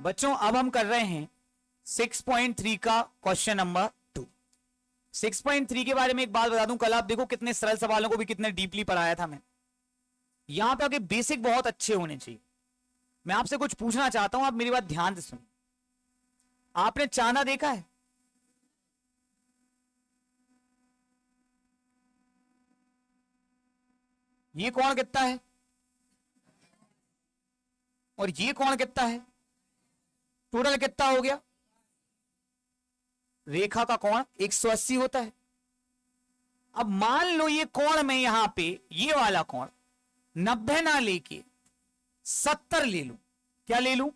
बच्चों अब हम कर रहे हैं 6.3 का क्वेश्चन नंबर 2। 6.3 के बारे में एक बात बता दूं, कल आप देखो कितने सरल सवालों को भी कितने डीपली पढ़ाया था मैं। यहां पे आगे बेसिक बहुत अच्छे होने चाहिए। मैं आपसे कुछ पूछना चाहता हूं, आप मेरी बात ध्यान से सुनिए। आपने चांदा देखा है? ये कौन कितना है और ये कौन कितना है? टोटल कितना हो गया? रेखा का कोण 180 होता है। अब मान लो ये कोण में यहां पे ये वाला कोण 90 ना लेके 70 ले लूं, क्या ले लूं?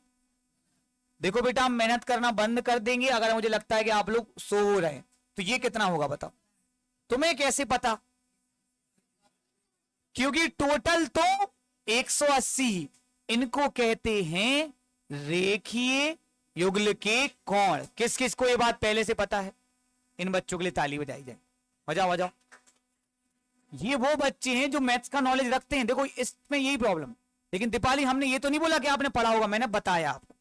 देखो बेटा, हम मेहनत करना बंद कर देंगे अगर मुझे लगता है कि आप लोग सो हो रहे हैं। तो ये कितना होगा बताओ? तुम्हें कैसे पता? क्योंकि टोटल तो 180, इनको कहते हैं रेखीय युगल के कोण। किस किस को ये बात पहले से पता है? इन बच्चों के लिए ताली बजाई जाए। बजाओ बजाओ। ये वो बच्चे हैं जो मैथ्स का नॉलेज रखते हैं। देखो इसमें यही प्रॉब्लम। लेकिन दीपाली, हमने ये तो नहीं बोला कि आपने पढ़ा होगा, मैंने बताया आपको।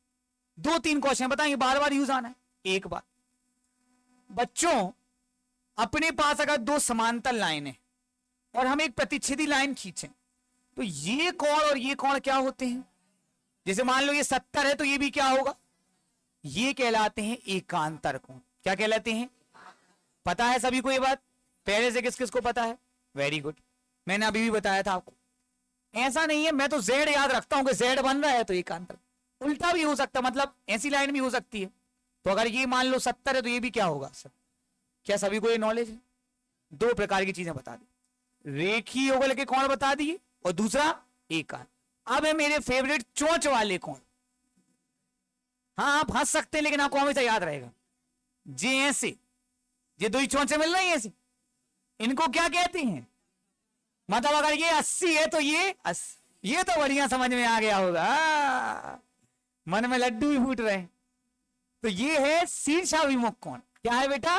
2-3 क्वेश्चन बताएंगे, बार बार यूज आना है। एक बार बच्चों, अपने पास अगर दो समांतर लाइन है और हम एक प्रतिच्छेदी लाइन खींचें तो ये कोण और ये कोण क्या होते हैं? जैसे मान लो ये 70 है तो ये भी क्या होगा? ये कहलाते हैं एकांतर कोण। क्या कहलाते हैं? पता है सभी को ये बात? पहले से किस किस को पता है? वेरी गुड, मैंने अभी भी बताया था आपको। ऐसा नहीं है, मैं तो जेड याद रखता हूं कि जेड बन रहा है तो एकांतर। उल्टा भी हो सकता, मतलब ऐसी लाइन भी हो सकती है। तो अगर ये मान लो 70 है तो ये भी क्या होगा? सब क्या सभी को ये नॉलेज है? दो प्रकार की चीजें बता दी, रेखीय युगल के कोण बता दिए और दूसरा एकांत। अब है मेरे फेवरेट चोंच वाले कोण। हाँ, आप हंस सकते हैं लेकिन आपको हमेशा याद रहेगा, जे ऐसे ये दो ही चोंचे मिल रही हैं ऐसे, इनको क्या कहते हैं? मतलब अगर ये 80 है तो ये 80। ये तो बढ़िया समझ में आ गया होगा, मन में लड्डू ही फूट रहे हैं। तो ये है शीर्षाभिमुख कोण। क्या है बेटा?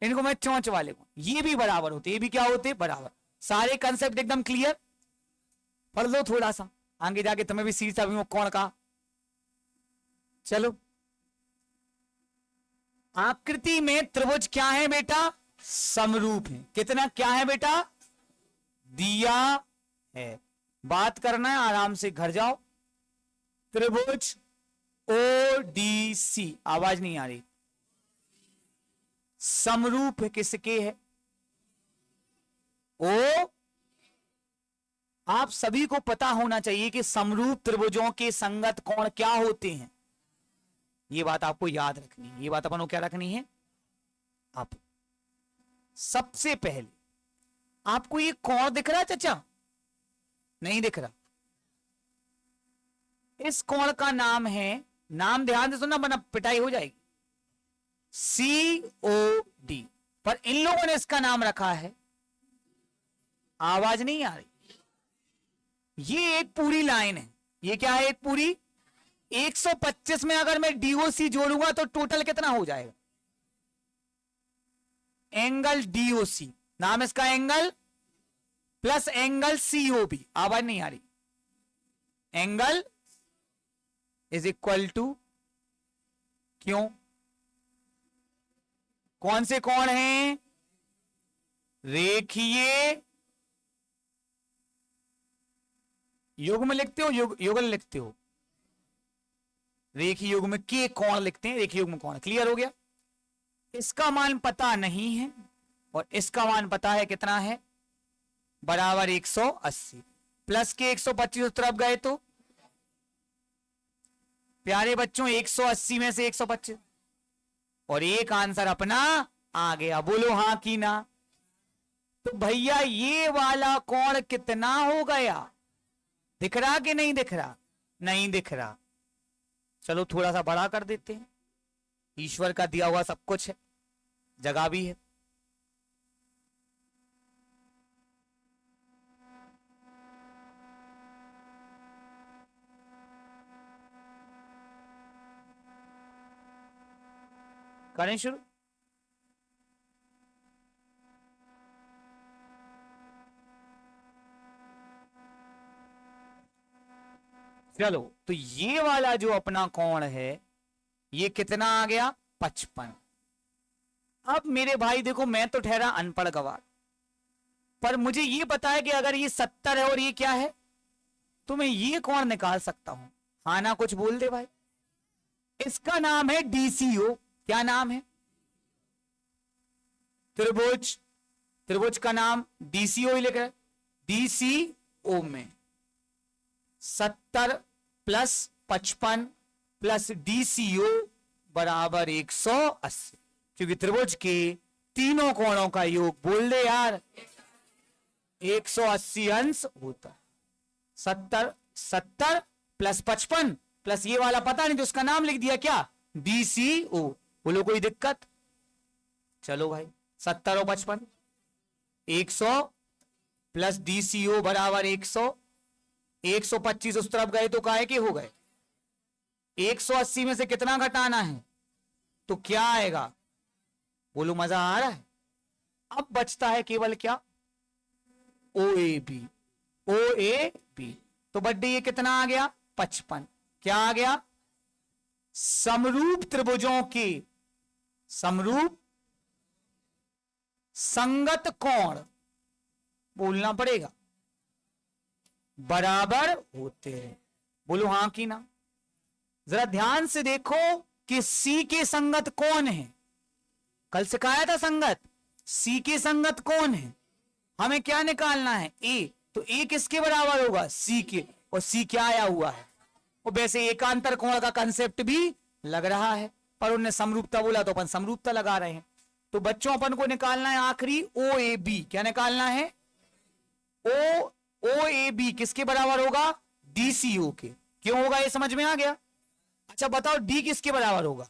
इनको मैं चोंच वाले कोण। ये भी बराबर होते, ये भी क्या होते? बराबर। सारे कंसेप्ट एकदम क्लियर? पढ़ लो थोड़ा सा, आगे जाके तुम्हें भी शीर्षाभिमुख कोण का। चलो, आकृति में त्रिभुज क्या है बेटा? समरूप है। कितना क्या है बेटा? दिया है। बात करना है, आराम से घर जाओ। त्रिभुज ODC, आवाज नहीं आ रही। समरूप किसके है? ओ, आप सभी को पता होना चाहिए कि समरूप त्रिभुजों के संगत कोण क्या होते हैं। ये बात आपको याद रखनी है। ये बात अपन को क्या रखनी है? आप सबसे पहले आपको ये कोण दिख रहा है चाचा? नहीं दिख रहा? इस कोण का नाम है, नाम ध्यान से सुनना वरना पिटाई हो जाएगी, COD। पर इन लोगों ने इसका नाम रखा है, आवाज नहीं आ रही, ये एक पूरी लाइन है। ये क्या है? एक पूरी 125 में अगर मैं DOC जोड़ूंगा तो टोटल कितना हो जाएगा? एंगल DOC, नाम इसका एंगल, प्लस एंगल COB। आवाज नहीं आ रही। एंगल इज इक्वल टू, क्यों? कौन से कोण हैं? रेखीय युग्म लिखते हो, युगल लिखते हो? रेखीय युग्म के कोण लिखते हैं, रेखीय युग्म कोण। क्लियर हो गया? इसका मान पता नहीं है और इसका मान पता है। कितना है? बराबर 180। प्लस के 125 उस तरफ गए तो प्यारे बच्चों 180 में से 125 और एक आंसर अपना आ गया। बोलो हाँ कि ना? तो भैया ये वाला कोण कितना हो गया? दिख रहा कि नहीं दिख रहा? नहीं दिख रहा। चलो थोड़ा सा बड़ा कर देते हैं। ईश्वर का दिया हुआ सब कुछ है, जगह भी है। करें शुरू? चलो तो ये वाला जो अपना कोण है ये कितना आ गया 55। अब मेरे भाई देखो मैं तो ठहरा अनपढ़ गवार, पर मुझे ये पता है कि अगर ये 70 है और ये क्या है तो मैं ये कोण निकाल सकता हूं। हाँ ना कुछ बोल दे भाई। इसका नाम है डीसीओ। क्या नाम है? त्रिभुज। त्रिभुज का नाम डीसीओ ही लिख रहा है। डीसीओ में 70 प्लस 55 प्लस डीसीओ बराबर 180, क्योंकि त्रिभुज के तीनों कोणों का योग बोल दे यार 180 अंश होता है। 70 प्लस 55 प्लस ये वाला पता नहीं तो उसका नाम लिख दिया क्या डीसीओ। बोलो कोई दिक्कत? चलो भाई 70 और 55 100 प्लस डीसीओ बराबर 100। 125 उस तरफ गए तो काहे के हो गए? 180 में से कितना घटाना है तो क्या आएगा? बोलो मजा आ रहा है? अब बचता है केवल क्या ओ A B. O A B तो बड्डे ये कितना आ गया 55। क्या आ गया? समरूप त्रिभुजों के समरूप संगत कोण बोलना पड़ेगा बराबर होते हैं। बोलो हां कि ना? जरा ध्यान से देखो कि सी के संगत कौन है। कल सिखाया था संगत। सी के संगत कौन है? हमें क्या निकालना है ए। तो ए किसके बराबर होगा? सी के। और सी क्या आया हुआ है? और वैसे एकांतर कोण का कंसेप्ट भी लग रहा है, पर उन्होंने समरूपता बोला तो अपन समरूपता लगा रहे हैं। तो बच्चों अपन को निकालना है आखिरी ओ ए बी। क्या निकालना है? ओ ए बी किसके बराबर होगा? डीसीओ के। क्यों होगा ये समझ में आ गया? अच्छा बताओ डी किसके बराबर होगा?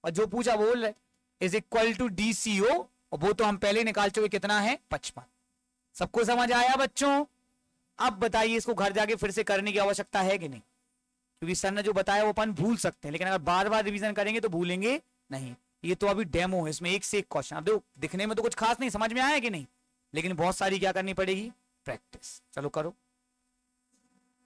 और जो पूछा बोल रहे इज इक्वल टू डीसीओ, और वो तो हम पहले निकाल चुके कितना है 55। सबको समझ आया बच्चों? अब बताइए इसको घर जाके फिर से करने की आवश्यकता है कि नहीं? क्योंकि सर ने जो बताया वो अपन भूल सकते हैं, लेकिन अगर बार बार रिवीजन करेंगे तो भूलेंगे नहीं। ये तो अभी डेमो है, इसमें एक से एक क्वेश्चन। अब देखो दिखने में तो कुछ खास नहीं, समझ में आया कि नहीं, लेकिन बहुत सारी क्या करनी पड़ेगी? प्रैक्टिस। चलो करो।